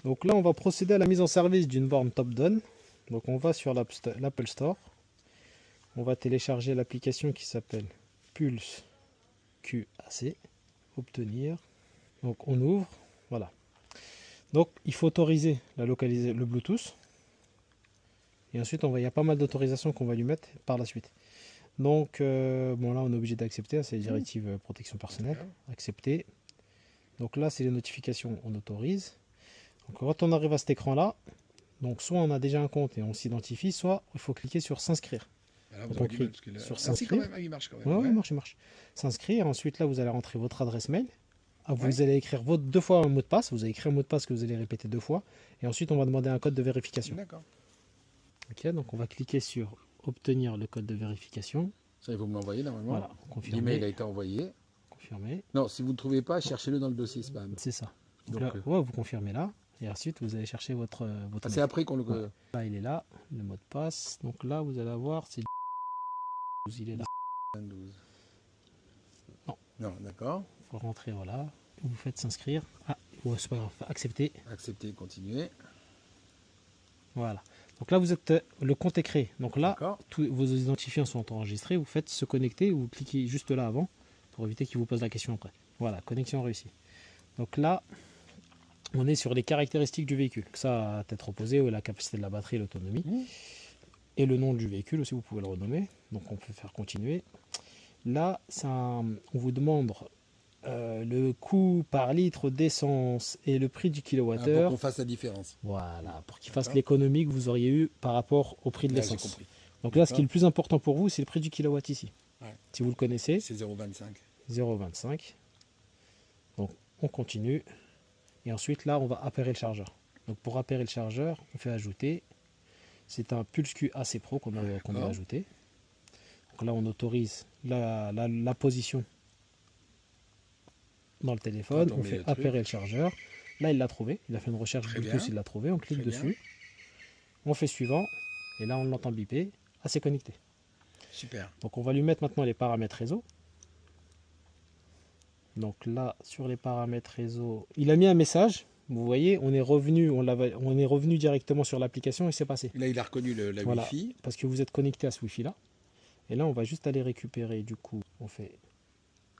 Donc là, on va procéder à la mise en service d'une borne top down. Donc on va sur l'Apple Store. On va télécharger l'application qui s'appelle Pulse QAC. Obtenir. Donc on ouvre. Voilà. Donc il faut autoriser le Bluetooth. Et ensuite, il y a pas mal d'autorisations qu'on va lui mettre par la suite. Donc, bon là, on est obligé d'accepter. C'est les directives protection personnelle. Accepter. Donc là, c'est les notifications. On autorise. Donc quand on arrive à cet écran-là, donc soit on a déjà un compte et on s'identifie, soit il faut cliquer sur s'inscrire. Donc on clique sur s'inscrire. Il marche quand même. Ouais, il marche. S'inscrire. Ensuite, là, vous allez rentrer votre adresse mail. Vous allez écrire deux fois un mot de passe. Vous allez écrire un mot de passe que vous allez répéter 2 fois. Et ensuite, on va demander un code de vérification. D'accord. Ok, donc on va cliquer sur obtenir le code de vérification. Ça, il faut me l'envoyer normalement. Voilà, confirmer. L'email a été envoyé. Confirmer. Non, si vous ne trouvez pas, cherchez-le dans le dossier spam. C'est ça. Donc Donc, là, vous confirmez là. Et ensuite, vous allez chercher votre c'est mail. après qu'on le. Ouais. Là, il est là, le mot de passe. Donc là, vous allez avoir, c'est il est là. 12. Non. Non, d'accord. Il faut rentrer, voilà. Vous faites s'inscrire. Ah, c'est pas grave. Accepter. Accepter, continuer. Voilà. Donc là, vous êtes le compte est créé. Donc là, D'accord. tous vos identifiants sont enregistrés. Vous faites se connecter. Vous cliquez juste là avant pour éviter qu'il vous pose la question après. Voilà, connexion réussie. Donc là, on est sur les caractéristiques du véhicule. Ça, à tête reposée, la capacité de la batterie, l'autonomie. Et le nom du véhicule aussi, vous pouvez le renommer. Donc on peut faire continuer. Là, on vous demande le coût par litre d'essence et le prix du kilowattheure. Pour qu'on fasse la différence. Voilà, pour qu'il fasse l'économie que vous auriez eu par rapport au prix de l'essence. Donc là, ce qui est le plus important pour vous, c'est le prix du kilowatt ici. Ouais. Si vous le connaissez. C'est 0,25. 0,25. Donc on continue. Et ensuite, là, on va appairer le chargeur. Donc pour appairer le chargeur, on fait ajouter. C'est un Pulse Q AC Pro qu'on doit ajouter. Donc là, on autorise la position dans le téléphone. On fait appairer le chargeur. Là, il l'a trouvé. Il a fait une recherche Bluetooth, il l'a trouvé. On clique dessus. On fait suivant. Et là, on l'entend biper. Ah, c'est connecté. Super. Donc on va lui mettre maintenant les paramètres réseau. Donc là, sur les paramètres réseau, il a mis un message. Vous voyez, on est revenu directement sur l'application et c'est passé. Là, il a reconnu la voilà, Wi-Fi. parce que vous êtes connecté à ce Wi-Fi là. Et là, on va juste aller récupérer. Du coup, on fait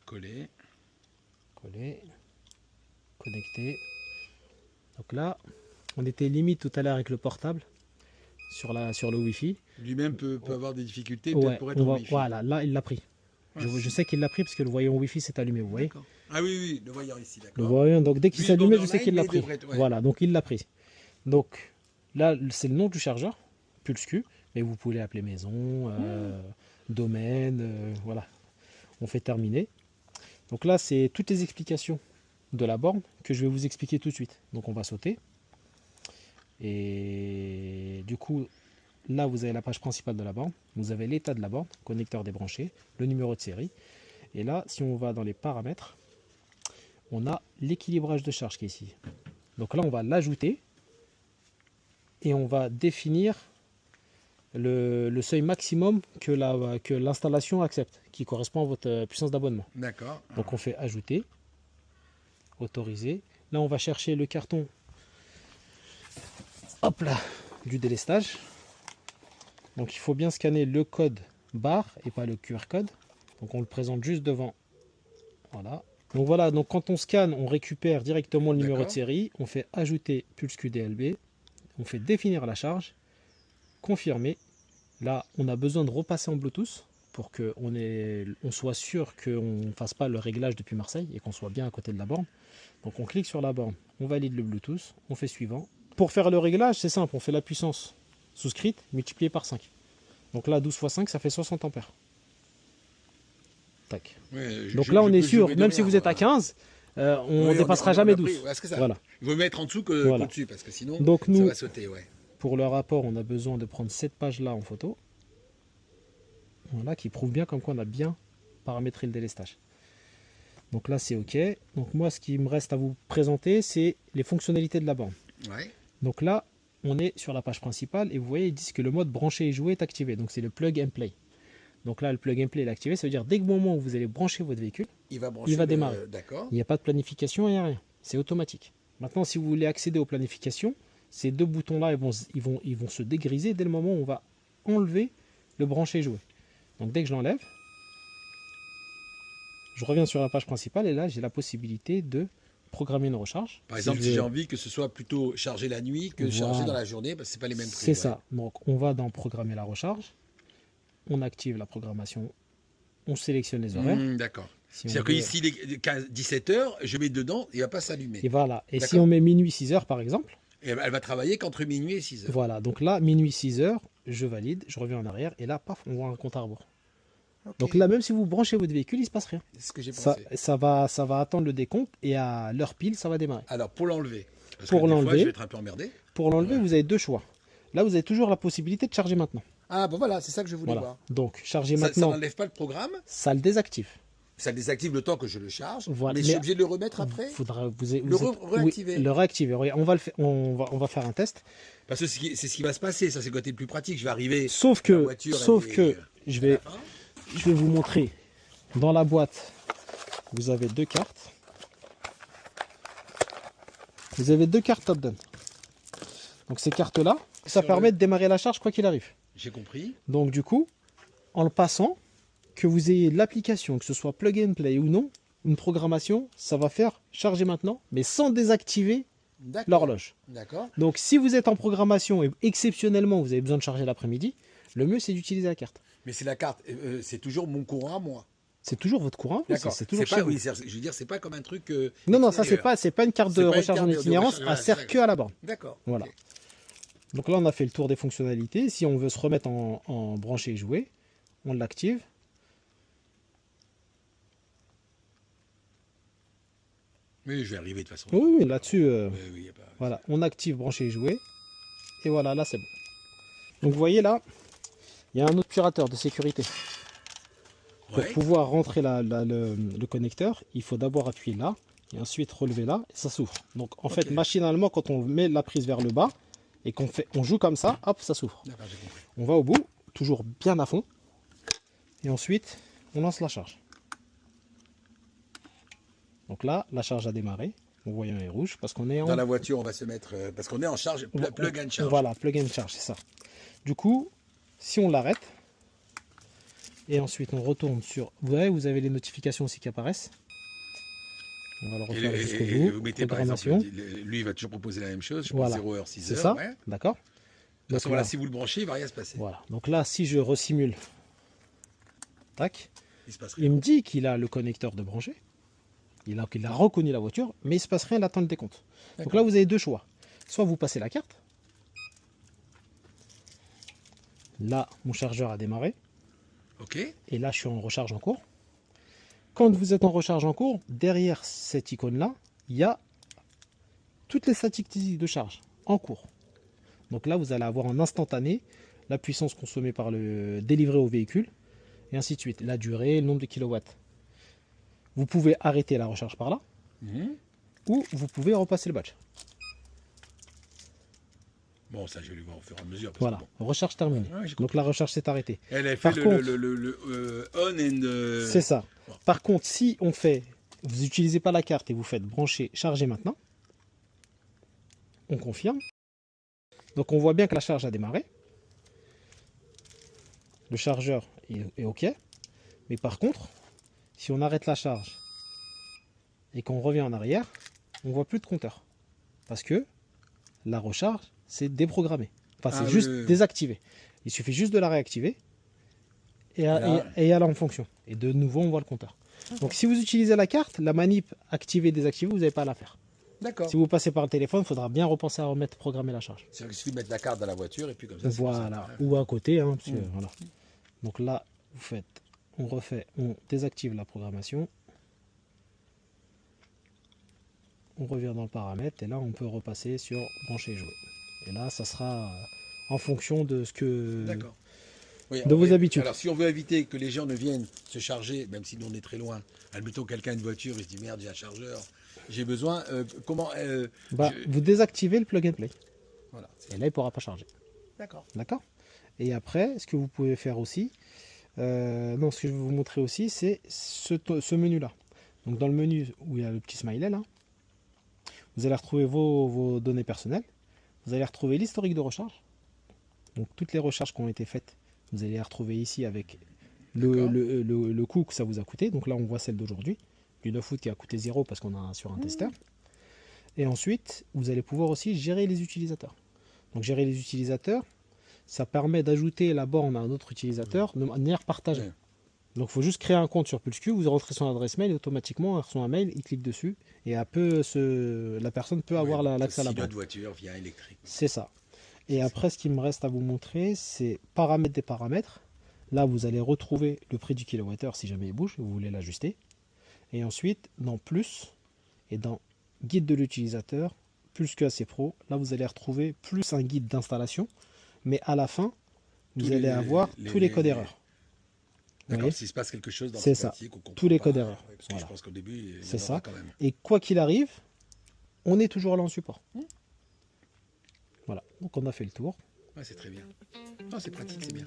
coller, connecter. Donc là, on était limite tout à l'heure avec le portable sur le Wi-Fi. Lui-même peut avoir des difficultés pour être en Wi-Fi. Voilà, là, il l'a pris. Je sais qu'il l'a pris parce que le voyant Wi-Fi s'est allumé, vous voyez. Ah oui, le voyant ici, d'accord. Le voyant, donc dès qu'il s'allumait, je sais qu'il l'a pris. Voilà, donc il l'a pris. Donc là, c'est le nom du chargeur, Pulse Q, mais vous pouvez l'appeler maison, domaine, voilà. On fait terminer. Donc là, c'est toutes les explications de la borne que je vais vous expliquer tout de suite. Donc on va sauter. Et du coup, là, vous avez la page principale de la borne. Vous avez l'état de la borne, connecteur débranché, le numéro de série. Et là, si on va dans les paramètres, on a l'équilibrage de charge qui est ici. Donc là, on va l'ajouter et on va définir le seuil maximum que l'installation accepte, qui correspond à votre puissance d'abonnement. D'accord. Donc on fait ajouter, autoriser. Là, on va chercher le carton, hop là, du délestage. Donc il faut bien scanner le code barre et pas le QR code. Donc on le présente juste devant. Voilà. Donc voilà, donc quand on scanne, on récupère directement le numéro de série. On fait ajouter Pulse QDLB. On fait définir la charge. Confirmer. Là, on a besoin de repasser en Bluetooth pour qu'on soit sûr qu'on ne fasse pas le réglage depuis Marseille et qu'on soit bien à côté de la borne. Donc on clique sur la borne, on valide le Bluetooth, on fait suivant. Pour faire le réglage, c'est simple, on fait la puissance souscrite multipliée par 5. Donc là, 12 x 5, ça fait 60 ampères. Tac. Ouais, donc là, on est sûr, même si vous êtes à 15, on ne dépassera jamais 12. Voilà. Il vaut mettre en dessous qu'au-dessus, parce que sinon, donc, nous, ça va sauter. Ouais. Pour le rapport, on a besoin de prendre cette page-là en photo. Voilà, qui prouve bien comme quoi on a bien paramétré le délestage. Donc là, c'est OK. Donc moi, ce qui me reste à vous présenter, c'est les fonctionnalités de la borne. Ouais. Donc là, on est sur la page principale et vous voyez, ils disent que le mode brancher et jouer est activé. Donc c'est le plug and play. Donc là, le plug and play est activé. Ça veut dire dès que moment où vous allez brancher votre véhicule, il va démarrer. Il n'y a pas de planification, il n'y a rien. C'est automatique. Maintenant, si vous voulez accéder aux planifications, ces deux boutons-là, ils vont se dégriser dès le moment où on va enlever le brancher jouer. Donc dès que je l'enlève, je reviens sur la page principale et là, j'ai la possibilité de programmer une recharge. Par exemple, si j'ai envie que ce soit plutôt chargé la nuit que chargé dans la journée, parce que ce n'est pas les mêmes prix. C'est ça. Donc on va dans programmer la recharge, on active la programmation, on sélectionne les horaires. D'accord. C'est-à-dire qu'ici, il est 17h, je mets dedans, il ne va pas s'allumer. Et voilà. Et si on met minuit 6h par exemple, et elle va travailler qu'entre minuit et 6h. Voilà. Donc là, minuit 6h, je valide, je reviens en arrière et là, paf, on voit un compte à rebours. Okay. Donc là, même si vous branchez votre véhicule, il ne se passe rien. C'est ce que j'ai pensé. Ça va attendre le décompte et à l'heure pile, ça va démarrer. Alors pour l'enlever, pour l'enlever, je vais être un peu emmerdé. Pour l'enlever, vous avez deux choix. Là, vous avez toujours la possibilité de charger maintenant. Ah bon voilà, c'est ça que je voulais voir. Donc charger maintenant. Ça n'enlève pas le programme. Ça le désactive. Ça le désactive le temps que je le charge. Voilà. Mais je suis obligé de le remettre après. Faudra réactiver. Oui, le réactiver. On va faire un test. Parce que c'est ce qui va se passer. Ça c'est le côté le plus pratique. Je vais arriver. Sauf que je vais vous montrer. Dans la boîte, vous avez deux cartes. Vous avez deux cartes Top Down. Donc ces cartes-là, ça permet de démarrer la charge quoi qu'il arrive. J'ai compris. Donc du coup, en le passant, que vous ayez l'application, que ce soit plug and play ou non, une programmation, ça va faire charger maintenant, mais sans désactiver l'horloge. D'accord. Donc si vous êtes en programmation et exceptionnellement vous avez besoin de charger l'après-midi, le mieux c'est d'utiliser la carte. Mais c'est la carte, c'est toujours mon courant à moi. C'est toujours votre courant. D'accord. C'est toujours pas, oui, je veux dire, c'est pas comme un truc. Non, ça c'est pas une carte de recharge en itinérance, elle sert que à la borne. D'accord. Voilà. Okay. Donc là on a fait le tour des fonctionnalités. Si on veut se remettre en branché et jouer, on l'active. Oui, je vais arriver de toute façon. Oui, là-dessus, voilà, on active, brancher et jouer. Et voilà, là c'est bon. Donc vous voyez là, il y a un obturateur de sécurité. Pour pouvoir rentrer le connecteur, il faut d'abord appuyer là, et ensuite relever là, et ça s'ouvre. Donc en fait, machinalement, quand on met la prise vers le bas, et on joue comme ça, hop, ça s'ouvre. On va au bout, toujours bien à fond. Et ensuite, on lance la charge. Donc là, la charge a démarré. Mon voyant est rouge parce qu'on est en... Dans la voiture, on va se mettre... parce qu'on est en charge, plug and charge. Voilà, plug and charge, c'est ça. Du coup, si on l'arrête, et ensuite on retourne sur... Vous voyez, vous avez les notifications aussi qui apparaissent. On va le refaire jusqu'au bout. Vous mettez par exemple, lui il va toujours proposer la même chose. Je pense 0h, 6h. C'est ça, d'accord. De toute façon, voilà, si vous le branchez, il ne va rien se passer. Voilà, donc là, si je resimule, tac, il me dit qu'il a le connecteur de brancher. Il a reconnu la voiture, mais il ne se passe rien, il attend le décompte. Donc là, vous avez deux choix. Soit vous passez la carte. Là, mon chargeur a démarré. Ok. Et là, je suis en recharge en cours. Quand vous êtes en recharge en cours, derrière cette icône-là, il y a toutes les statistiques de charge en cours. Donc là, vous allez avoir en instantané la puissance consommée par le délivré au véhicule, et ainsi de suite. La durée, le nombre de kilowatts. Vous pouvez arrêter la recharge par là, ou vous pouvez repasser le badge. Bon, ça je vais le voir au fur et à mesure. Voilà, recharge terminée. Ouais, donc la recharge s'est arrêtée. Elle a fait le on and... C'est ça. Bon. Par contre, si on fait, vous n'utilisez pas la carte et vous faites brancher, charger maintenant, on confirme. Donc on voit bien que la charge a démarré. Le chargeur est OK. Mais par contre, si on arrête la charge et qu'on revient en arrière, on ne voit plus de compteur. Parce que la recharge, c'est déprogrammé. Enfin, c'est juste désactivé. Il suffit juste de la réactiver et elle est en fonction. Et de nouveau, on voit le compteur. Donc si vous utilisez la carte, la manip activer, désactiver, vous n'avez pas à la faire. D'accord. Si vous passez par le téléphone, il faudra bien repenser à remettre, programmer la charge. C'est-à-dire qu'il suffit de mettre la carte dans la voiture et puis comme ça. Voilà, ou à côté. Hein, parce que, voilà. Donc là, vous faites, on refait, on désactive la programmation. On revient dans le paramètre et là, on peut repasser sur brancher et jouer. Et là, ça sera en fonction de ce que... D'accord. Oui, de vos habitudes. Alors, si on veut éviter que les gens ne viennent se charger, même si nous on est très loin, admettons quelqu'un a une voiture, il se dit merde, j'ai un chargeur, j'ai besoin. Comment vous désactivez le plug and play. Voilà. Et là, il ne pourra pas charger. D'accord. D'accord. Et après, ce que vous pouvez faire aussi, ce que je vais vous montrer aussi, c'est ce menu-là. Donc, dans le menu où il y a le petit smiley là, Vous allez retrouver vos données personnelles. Vous allez retrouver l'historique de recharge. Donc toutes les recharges qui ont été faites, vous allez les retrouver ici avec le coût que ça vous a coûté. Donc là, on voit celle d'aujourd'hui, du 9 août qui a coûté 0 parce qu'on a sur un testeur. Et ensuite, vous allez pouvoir aussi gérer les utilisateurs. Donc gérer les utilisateurs, ça permet d'ajouter la borne à un autre utilisateur de manière partagée. Ouais. Donc il faut juste créer un compte sur PulseQ, vous rentrez son adresse mail et automatiquement, elle reçoit un mail, il clique dessus et la personne peut avoir l'accès à la borne. Notre voiture via électrique. C'est ça. Et après, ce qu'il me reste à vous montrer, c'est paramètres des paramètres. Là, vous allez retrouver le prix du kilowattheure si jamais il bouge, vous voulez l'ajuster. Et ensuite, dans Plus et dans Guide de l'utilisateur, PulseQ AC Pro, là, vous allez retrouver plus un guide d'installation, mais à la fin, vous allez avoir tous les codes erreurs. D'accord, s'il se passe quelque chose dans c'est ça, tous les codes erreurs. Parce que je pense qu'au début, il y c'est en ça. aura quand même. Et quoi qu'il arrive, on est toujours là en support. Voilà, donc on a fait le tour. Ouais, c'est très bien. Non, c'est pratique, c'est bien.